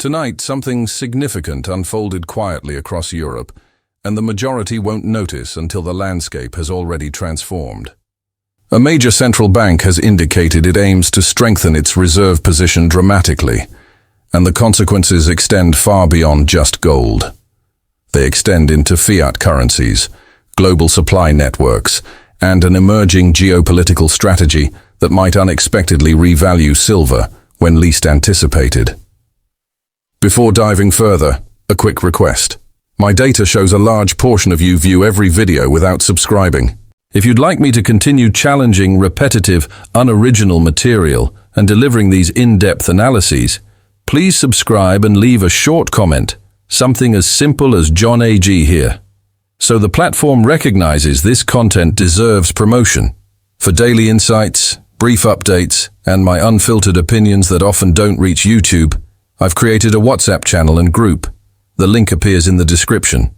Tonight, something significant unfolded quietly across Europe, and the majority won't notice until the landscape has already transformed. A major central bank has indicated it aims to strengthen its reserve position dramatically, and the consequences extend far beyond just gold. They extend into fiat currencies, global supply networks, and an emerging geopolitical strategy that might unexpectedly revalue silver when least anticipated. Before diving further, a quick request. My data shows a large portion of you view every video without subscribing. If you'd like me to continue challenging repetitive, unoriginal material and delivering these in-depth analyses, please subscribe and leave a short comment, something as simple as John AG here. So the platform recognizes this content deserves promotion. For daily insights, brief updates, and my unfiltered opinions that often don't reach YouTube, I've created a WhatsApp channel and group. The link appears in the description.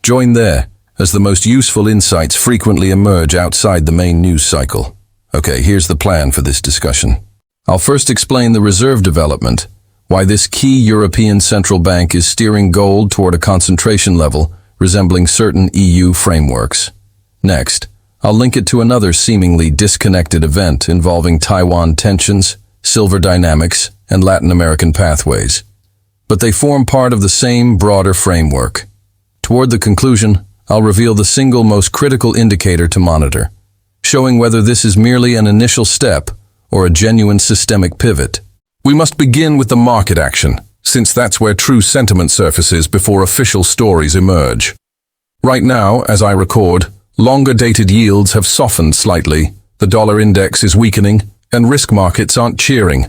Join there, as the most useful insights frequently emerge outside the main news cycle. Okay, here's the plan for this discussion. I'll first explain the reserve development, why this key European central bank is steering gold toward a concentration level resembling certain EU frameworks. Next, I'll link it to another seemingly disconnected event involving Taiwan tensions, silver dynamics, and Latin American pathways. But they form part of the same broader framework. Toward the conclusion, I'll reveal the single most critical indicator to monitor, showing whether this is merely an initial step or a genuine systemic pivot. We must begin with the market action, since that's where true sentiment surfaces before official stories emerge. Right now, as I record, longer-dated yields have softened slightly, the dollar index is weakening, and risk markets aren't cheering.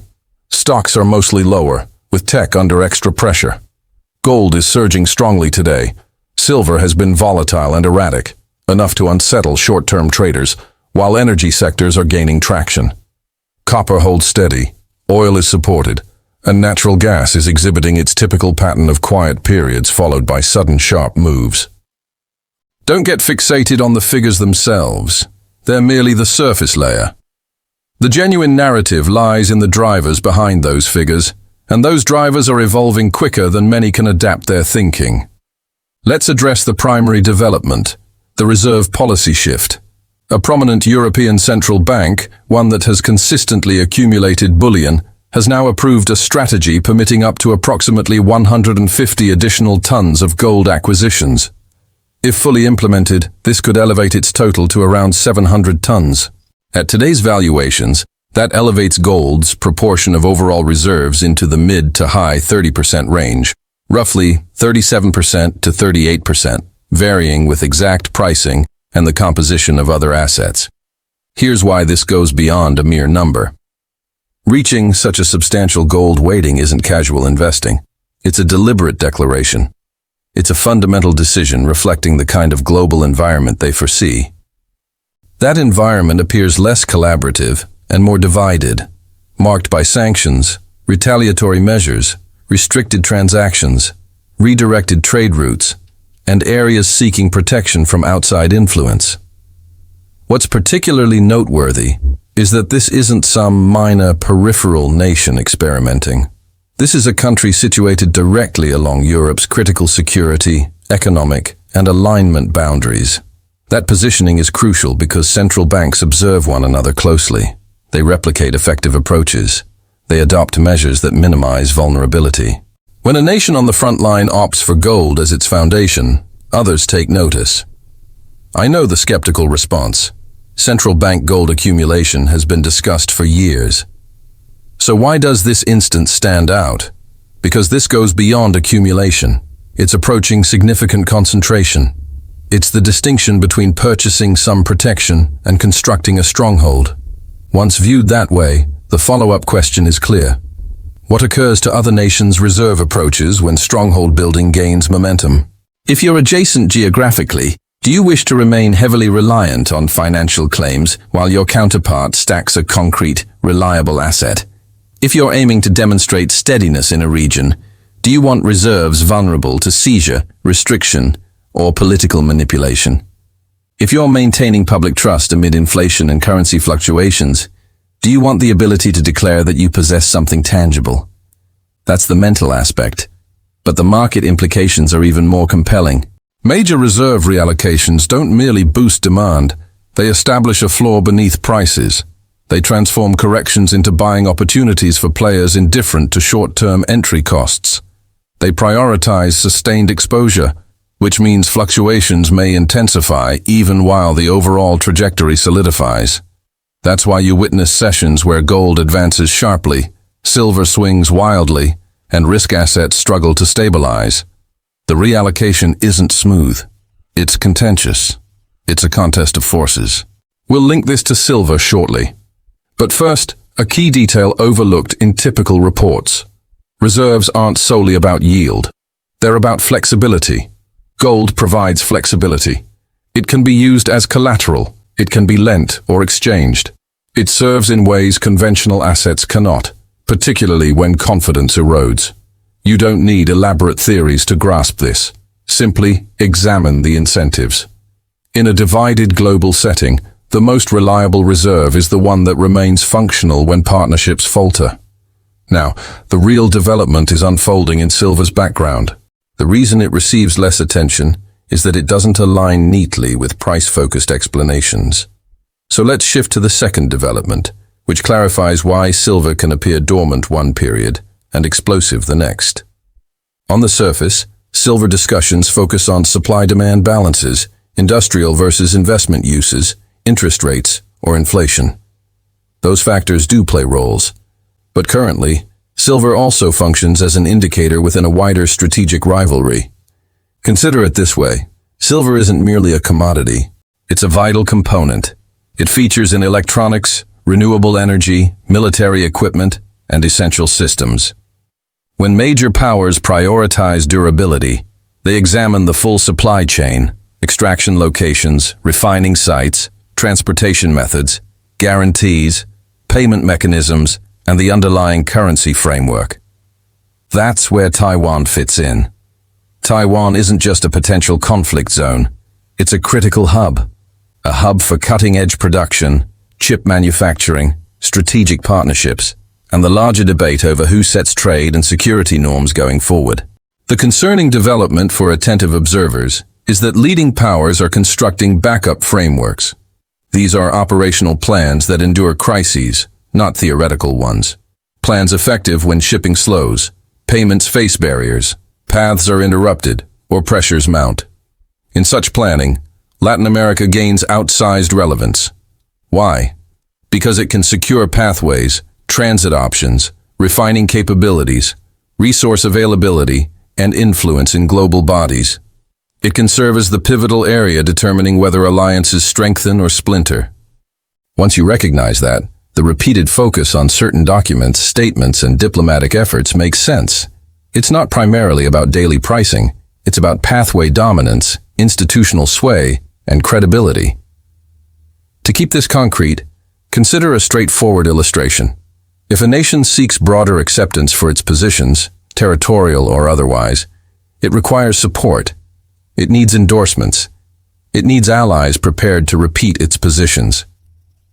Stocks are mostly lower, with tech under extra pressure. Gold is surging strongly today. Silver has been volatile and erratic, enough to unsettle short-term traders, while energy sectors are gaining traction. Copper holds steady, oil is supported, and natural gas is exhibiting its typical pattern of quiet periods followed by sudden sharp moves. Don't get fixated on the figures themselves. They're merely the surface layer. The genuine narrative lies in the drivers behind those figures, and those drivers are evolving quicker than many can adapt their thinking. Let's address the primary development, the reserve policy shift. A prominent European central bank, one that has consistently accumulated bullion, has now approved a strategy permitting up to approximately 150 additional tons of gold acquisitions. If fully implemented, this could elevate its total to around 700 tons. At today's valuations, that elevates gold's proportion of overall reserves into the mid to high 30% range, roughly 37% to 38%, varying with exact pricing and the composition of other assets. Here's why this goes beyond a mere number. Reaching such a substantial gold weighting isn't casual investing. It's a deliberate declaration. It's a fundamental decision reflecting the kind of global environment they foresee. That environment appears less collaborative and more divided, marked by sanctions, retaliatory measures, restricted transactions, redirected trade routes, and areas seeking protection from outside influence. What's particularly noteworthy is that this isn't some minor peripheral nation experimenting. This is a country situated directly along Europe's critical security, economic, and alignment boundaries. That positioning is crucial because central banks observe one another closely. They replicate effective approaches. They adopt measures that minimize vulnerability. When a nation on the front line opts for gold as its foundation, others take notice. I know the skeptical response. Central bank gold accumulation has been discussed for years. So why does this instance stand out? Because this goes beyond accumulation. It's approaching significant concentration. It's the distinction between purchasing some protection and constructing a stronghold. Once viewed that way, the follow-up question is clear. What occurs to other nations' reserve approaches when stronghold building gains momentum? If you're adjacent geographically, do you wish to remain heavily reliant on financial claims while your counterpart stacks a concrete, reliable asset? If you're aiming to demonstrate steadiness in a region, do you want reserves vulnerable to seizure, restriction, or political manipulation? If you're maintaining public trust amid inflation and currency fluctuations, do you want the ability to declare that you possess something tangible? That's the mental aspect. But the market implications are even more compelling. Major reserve reallocations don't merely boost demand, they establish a floor beneath prices. They transform corrections into buying opportunities for players indifferent to short-term entry costs. They prioritize sustained exposure, which means fluctuations may intensify even while the overall trajectory solidifies. That's why you witness sessions where gold advances sharply, silver swings wildly, and risk assets struggle to stabilize. The reallocation isn't smooth. It's contentious. It's a contest of forces. We'll link this to silver shortly. But first, a key detail overlooked in typical reports. Reserves aren't solely about yield. They're about flexibility. Gold provides flexibility. It can be used as collateral. It can be lent or exchanged. It serves in ways conventional assets cannot, particularly when confidence erodes. You don't need elaborate theories to grasp this. Simply examine the incentives. In a divided global setting, the most reliable reserve is the one that remains functional when partnerships falter. Now, the real development is unfolding in silver's background. The reason it receives less attention is that it doesn't align neatly with price-focused explanations. So let's shift to the second development, which clarifies why silver can appear dormant one period and explosive the next. On the surface, silver discussions focus on supply-demand balances, industrial versus investment uses, interest rates, or inflation. Those factors do play roles. But currently, silver also functions as an indicator within a wider strategic rivalry. Consider it this way. Silver isn't merely a commodity. It's a vital component. It features in electronics, renewable energy, military equipment, and essential systems. When major powers prioritize durability, they examine the full supply chain, extraction locations, refining sites, transportation methods, guarantees, payment mechanisms, and the underlying currency framework. That's where Taiwan fits in. Taiwan isn't just a potential conflict zone. It's a critical hub. A hub for cutting-edge production, chip manufacturing, strategic partnerships, and the larger debate over who sets trade and security norms going forward. The concerning development for attentive observers is that leading powers are constructing backup frameworks. These are operational plans that endure crises, not theoretical ones. Plans effective when shipping slows, payments face barriers, paths are interrupted, or pressures mount. In such planning, Latin America gains outsized relevance. Why? Because it can secure pathways, transit options, refining capabilities, resource availability, and influence in global bodies. It can serve as the pivotal area determining whether alliances strengthen or splinter. Once you recognize that, the repeated focus on certain documents, statements, and diplomatic efforts makes sense. It's not primarily about daily pricing. It's about pathway dominance, institutional sway, and credibility. To keep this concrete, consider a straightforward illustration. If a nation seeks broader acceptance for its positions, territorial or otherwise, it requires support. It needs endorsements. It needs allies prepared to repeat its positions.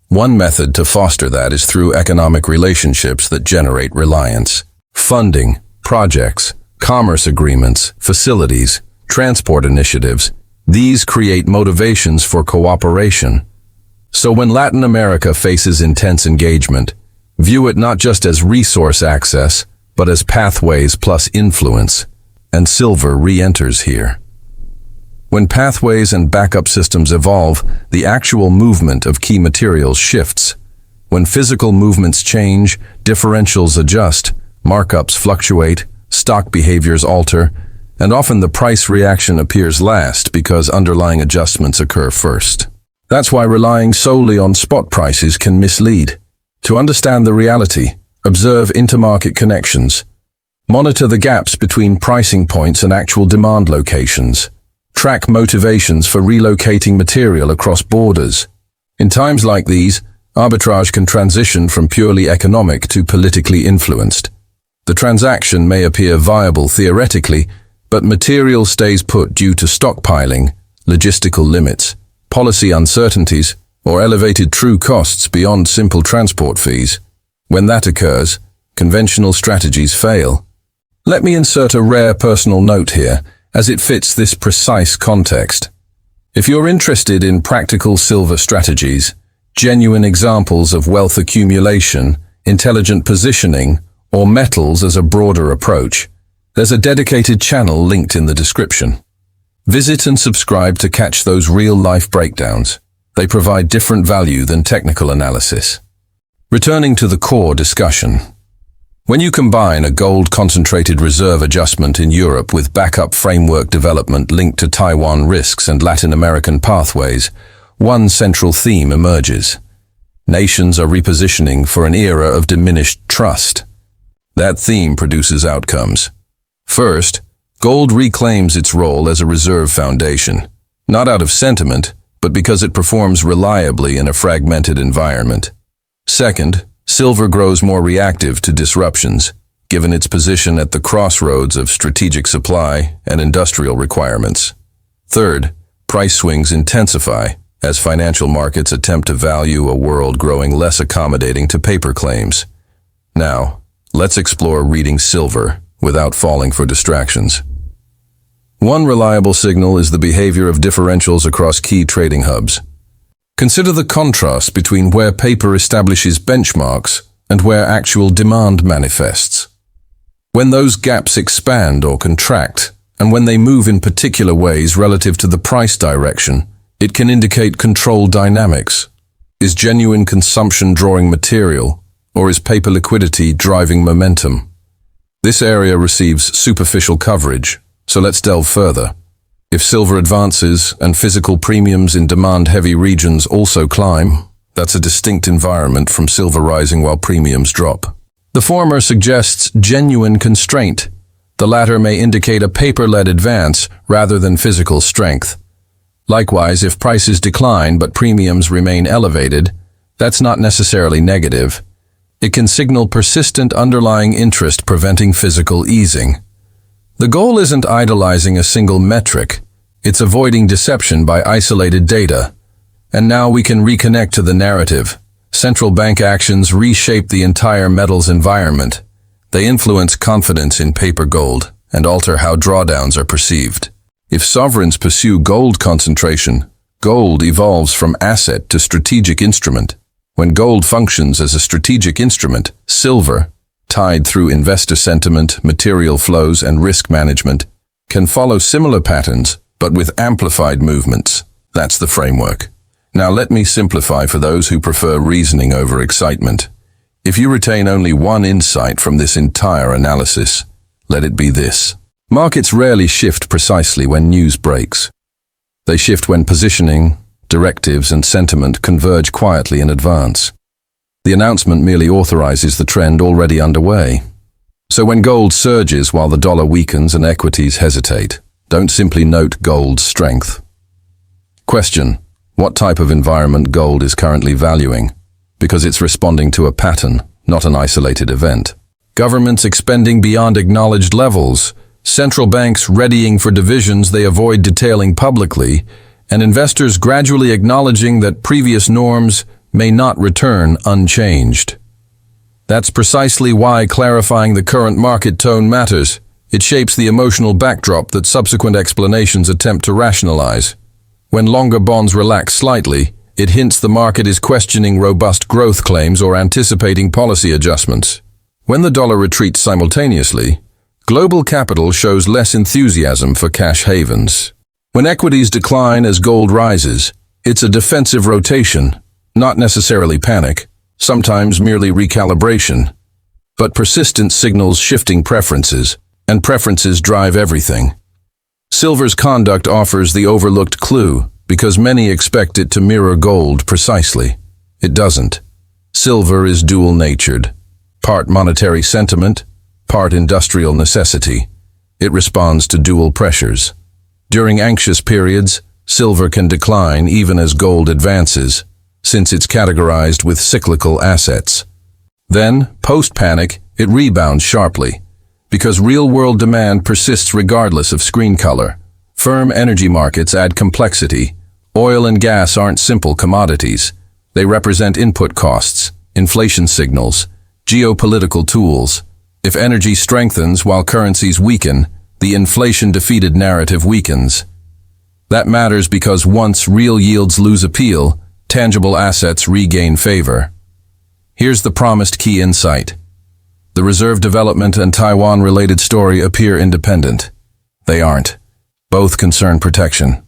One method to foster that is through economic relationships that generate reliance. Funding, projects, commerce agreements, facilities, transport initiatives, these create motivations for cooperation. So when Latin America faces intense engagement, view it not just as resource access, but as pathways plus influence, and silver re-enters here. When pathways and backup systems evolve, the actual movement of key materials shifts. When physical movements change, differentials adjust, markups fluctuate, stock behaviors alter, and often the price reaction appears last because underlying adjustments occur first. That's why relying solely on spot prices can mislead. To understand the reality, observe intermarket connections. Monitor the gaps between pricing points and actual demand locations. Track motivations for relocating material across borders. In times like these, arbitrage can transition from purely economic to politically influenced. The transaction may appear viable theoretically, but material stays put due to stockpiling, logistical limits, policy uncertainties, or elevated true costs beyond simple transport fees. When that occurs, conventional strategies fail. Let me insert a rare personal note here, as it fits this precise context. If you're interested in practical silver strategies, genuine examples of wealth accumulation, intelligent positioning, or metals as a broader approach, there's a dedicated channel linked in the description. Visit and subscribe to catch those real-life breakdowns. They provide different value than technical analysis. Returning to the core discussion. When you combine a gold concentrated reserve adjustment in Europe with backup framework development linked to Taiwan risks and Latin American pathways, one central theme emerges. Nations are repositioning for an era of diminished trust. That theme produces outcomes. First, gold reclaims its role as a reserve foundation, not out of sentiment, but because it performs reliably in a fragmented environment. Second, silver grows more reactive to disruptions, given its position at the crossroads of strategic supply and industrial requirements. Third, price swings intensify as financial markets attempt to value a world growing less accommodating to paper claims. Now, let's explore reading silver without falling for distractions. One reliable signal is the behavior of differentials across key trading hubs. Consider the contrast between where paper establishes benchmarks and where actual demand manifests. When those gaps expand or contract, and when they move in particular ways relative to the price direction, it can indicate control dynamics. Is genuine consumption drawing material, or is paper liquidity driving momentum? This area receives superficial coverage, so let's delve further. If silver advances and physical premiums in demand-heavy regions also climb, that's a distinct environment from silver rising while premiums drop. The former suggests genuine constraint. The latter may indicate a paper-led advance rather than physical strength. Likewise, if prices decline but premiums remain elevated, that's not necessarily negative. It can signal persistent underlying interest preventing physical easing. The goal isn't idolizing a single metric, it's avoiding deception by isolated data. And now we can reconnect to the narrative. Central bank actions reshape the entire metals environment. They influence confidence in paper gold and alter how drawdowns are perceived. If sovereigns pursue gold concentration, gold evolves from asset to strategic instrument. When gold functions as a strategic instrument, silver, tied through investor sentiment, material flows, and risk management, can follow similar patterns, but with amplified movements. That's the framework. Now let me simplify for those who prefer reasoning over excitement. If you retain only one insight from this entire analysis, let it be this. Markets rarely shift precisely when news breaks. They shift when positioning, directives, and sentiment converge quietly in advance. The announcement merely authorizes the trend already underway. So when gold surges while the dollar weakens and equities hesitate, don't simply note gold's strength. Question: what type of environment gold is currently valuing? Because it's responding to a pattern, not an isolated event. Governments expending beyond acknowledged levels, central banks readying for divisions they avoid detailing publicly, and investors gradually acknowledging that previous norms may not return unchanged. That's precisely why clarifying the current market tone matters. It shapes the emotional backdrop that subsequent explanations attempt to rationalize. When longer bonds relax slightly, it hints the market is questioning robust growth claims or anticipating policy adjustments. When the dollar retreats simultaneously, global capital shows less enthusiasm for cash havens. When equities decline as gold rises, it's a defensive rotation, not necessarily panic, sometimes merely recalibration. But persistence signals shifting preferences, and preferences drive everything. Silver's conduct offers the overlooked clue, because many expect it to mirror gold precisely. It doesn't. Silver is dual-natured, part monetary sentiment, part industrial necessity. It responds to dual pressures. During anxious periods, silver can decline even as gold advances, since it's categorized with cyclical assets. Then, post-panic, it rebounds sharply, because real-world demand persists regardless of screen color. Firm energy markets add complexity. Oil and gas aren't simple commodities. They represent input costs, inflation signals, geopolitical tools, If energy strengthens while currencies weaken, the inflation-defeated narrative weakens. That matters because once real yields lose appeal, tangible assets regain favor. Here's the promised key insight. The reserve development and Taiwan-related story appear independent. They aren't. Both concern protection.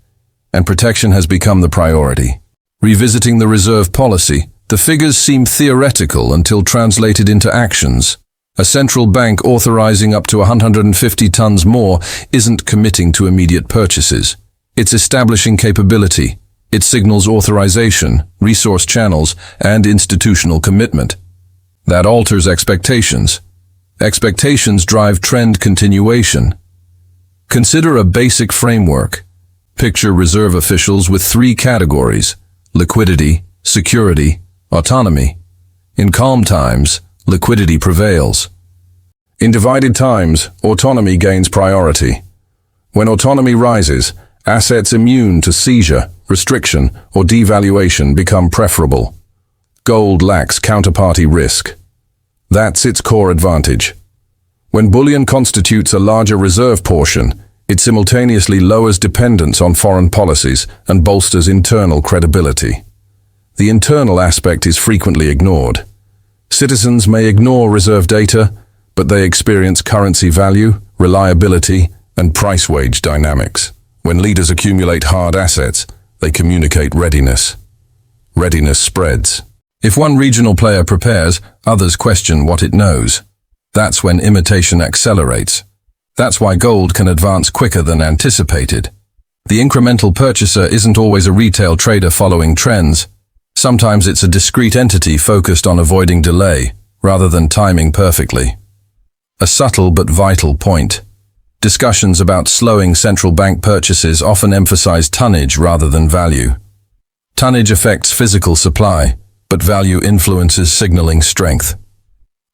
And protection has become the priority. Revisiting the reserve policy, the figures seem theoretical until translated into actions. A central bank authorizing up to 150 tons more isn't committing to immediate purchases. It's establishing capability. It signals authorization, resource channels, and institutional commitment. That alters expectations. Expectations drive trend continuation. Consider a basic framework. Picture reserve officials with three categories: liquidity, security, autonomy. In calm times, liquidity prevails. In divided times, autonomy gains priority. When autonomy rises, assets immune to seizure, restriction, or devaluation become preferable. Gold lacks counterparty risk. That's its core advantage. When bullion constitutes a larger reserve portion, it simultaneously lowers dependence on foreign policies and bolsters internal credibility. The internal aspect is frequently ignored. Citizens may ignore reserve data, but they experience currency value, reliability, and price-wage dynamics. When leaders accumulate hard assets, they communicate readiness. Readiness spreads. If one regional player prepares, others question what it knows. That's when imitation accelerates. That's why gold can advance quicker than anticipated. The incremental purchaser isn't always a retail trader following trends. Sometimes it's a discrete entity focused on avoiding delay, rather than timing perfectly. A subtle but vital point. Discussions about slowing central bank purchases often emphasize tonnage rather than value. Tonnage affects physical supply, but value influences signaling strength.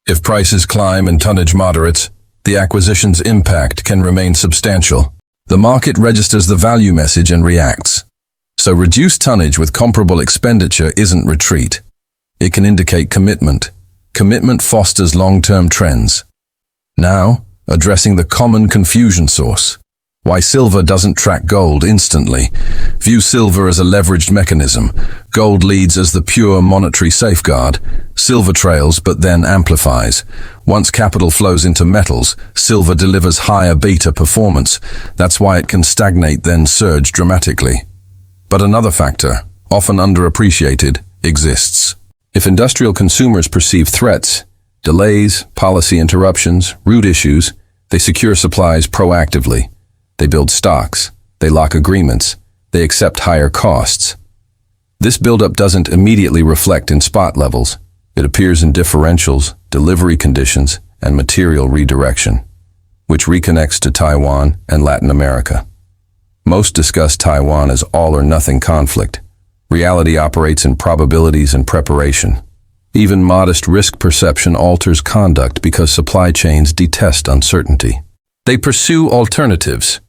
If prices climb and tonnage moderates, the acquisition's impact can remain substantial. The market registers the value message and reacts. So reduced tonnage with comparable expenditure isn't retreat. It can indicate commitment. Commitment fosters long-term trends. Now, addressing the common confusion source. Why silver doesn't track gold instantly. View silver as a leveraged mechanism. Gold leads as the pure monetary safeguard. Silver trails but then amplifies. Once capital flows into metals, silver delivers higher beta performance. That's why it can stagnate then surge dramatically. But another factor, often underappreciated, exists. If industrial consumers perceive threats, delays, policy interruptions, root issues, they secure supplies proactively. They build stocks, they lock agreements, they accept higher costs. This buildup doesn't immediately reflect in spot levels. It appears in differentials, delivery conditions, and material redirection, which reconnects to Taiwan and Latin America. Most discuss Taiwan as all-or-nothing conflict. Reality operates in probabilities and preparation. Even modest risk perception alters conduct because supply chains detest uncertainty. They pursue alternatives.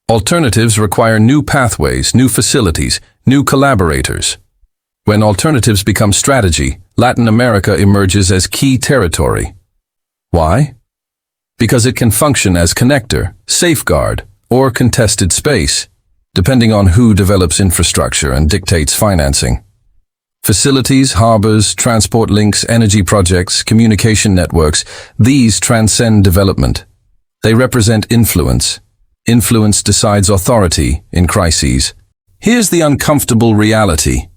Alternatives require new pathways, new facilities, new collaborators. When alternatives become strategy, Latin America emerges as key territory. Why? Because it can function as connector, safeguard, or contested space, depending on who develops infrastructure and dictates financing. Facilities, harbors, transport links, energy projects, communication networks, these transcend development. They represent influence. Influence decides authority in crises. Here's the uncomfortable reality.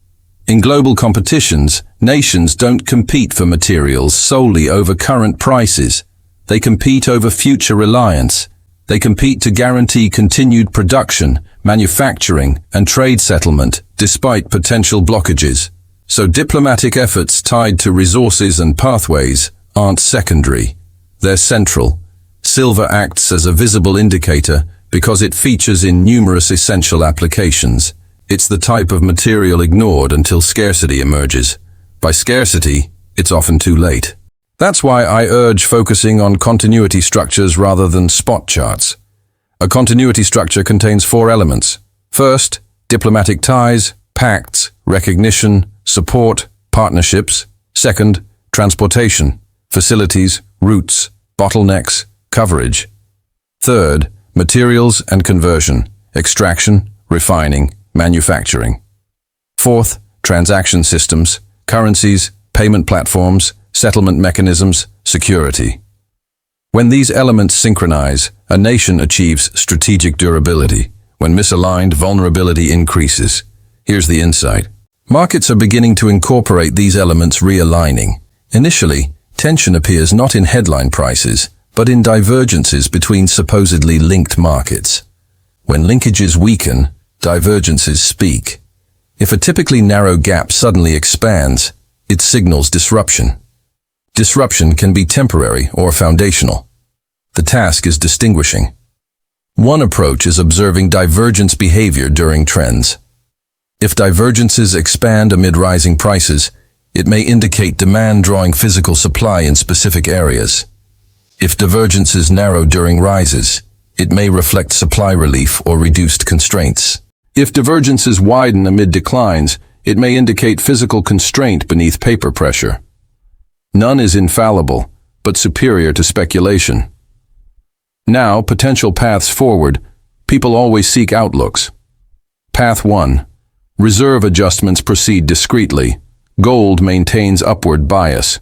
In global competitions, nations don't compete for materials solely over current prices. They compete over future reliance. They compete to guarantee continued production, manufacturing, and trade settlement, despite potential blockages. So diplomatic efforts tied to resources and pathways aren't secondary. They're central. Silver acts as a visible indicator because it features in numerous essential applications. It's the type of material ignored until scarcity emerges. By scarcity, it's often too late. That's why I urge focusing on continuity structures rather than spot charts. A continuity structure contains 4 elements. First, diplomatic ties, pacts, recognition, support, partnerships. Second, transportation, facilities, routes, bottlenecks, coverage. Third, materials and conversion, extraction, refining, manufacturing. Fourth, transaction systems, currencies, payment platforms, settlement mechanisms, security. When these elements synchronize, a nation achieves strategic durability. When misaligned, vulnerability increases. Here's the insight. Markets are beginning to incorporate these elements, realigning. Initially, tension appears not in headline prices, but in divergences between supposedly linked markets. When linkages weaken, divergences speak. If a typically narrow gap suddenly expands, it signals disruption. Disruption can be temporary or foundational. The task is distinguishing. One approach is observing divergence behavior during trends. If divergences expand amid rising prices, it may indicate demand drawing physical supply in specific areas. If divergences narrow during rises, it may reflect supply relief or reduced constraints. If divergences widen amid declines, it may indicate physical constraint beneath paper pressure. None is infallible, but superior to speculation. Now, potential paths forward. People always seek outlooks. Path 1. Reserve adjustments proceed discreetly. Gold maintains upward bias.